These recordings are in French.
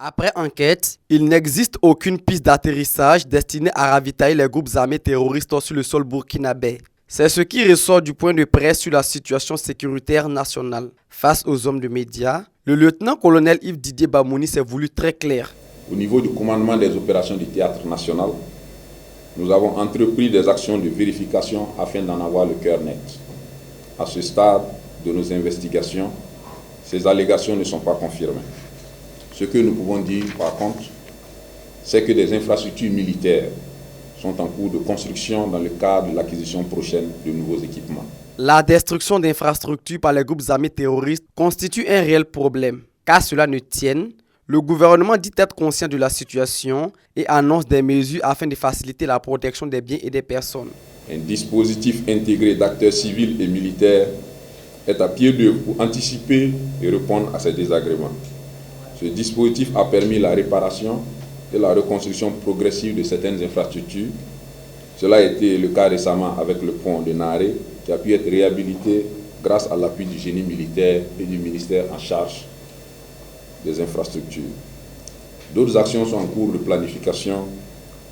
Après enquête, il n'existe aucune piste d'atterrissage destinée à ravitailler les groupes armés terroristes sur le sol burkinabé. C'est ce qui ressort du point de presse sur la situation sécuritaire nationale. Face aux hommes de médias, le lieutenant-colonel Yves Didier Bamouni s'est voulu très clair. Au niveau du commandement des opérations du théâtre national, nous avons entrepris des actions de vérification afin d'en avoir le cœur net. À ce stade de nos investigations, ces allégations ne sont pas confirmées. Ce que nous pouvons dire, par contre, c'est que des infrastructures militaires sont en cours de construction dans le cadre de l'acquisition prochaine de nouveaux équipements. La destruction d'infrastructures par les groupes armés terroristes constitue un réel problème. Qu'à cela ne tienne, le gouvernement dit être conscient de la situation et annonce des mesures afin de faciliter la protection des biens et des personnes. Un dispositif intégré d'acteurs civils et militaires est à pied d'œuvre pour anticiper et répondre à ces désagréments. Ce dispositif a permis la réparation et la reconstruction progressive de certaines infrastructures. Cela a été le cas récemment avec le pont de Naré, qui a pu être réhabilité grâce à l'appui du génie militaire et du ministère en charge des infrastructures. D'autres actions sont en cours de planification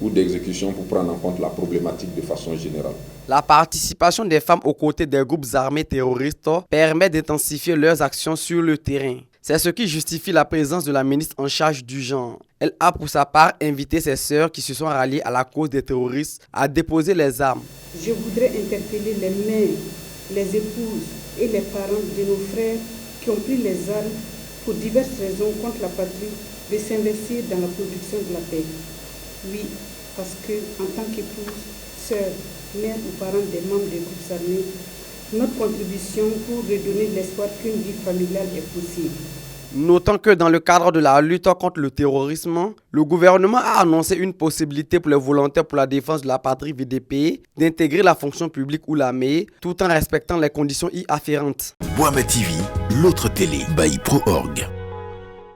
ou d'exécution pour prendre en compte la problématique de façon générale. La participation des femmes aux côtés des groupes armés terroristes permet d'intensifier leurs actions sur le terrain. C'est ce qui justifie la présence de la ministre en charge du genre. Elle a pour sa part invité ses sœurs qui se sont ralliées à la cause des terroristes à déposer les armes. Je voudrais interpeller les mères, les épouses et les parents de nos frères qui ont pris les armes pour diverses raisons contre la patrie de s'investir dans la production de la paix. Oui, parce que en tant qu'épouse, sœur, mère ou parent des membres des groupes armés, notre contribution pour redonner l'espoir qu'une vie familiale est possible. Notons que dans le cadre de la lutte contre le terrorisme, le gouvernement a annoncé une possibilité pour les volontaires pour la défense de la patrie VDP d'intégrer la fonction publique ou l'armée tout en respectant les conditions y afférentes. Boama TV, l'autre télé by Pro Org.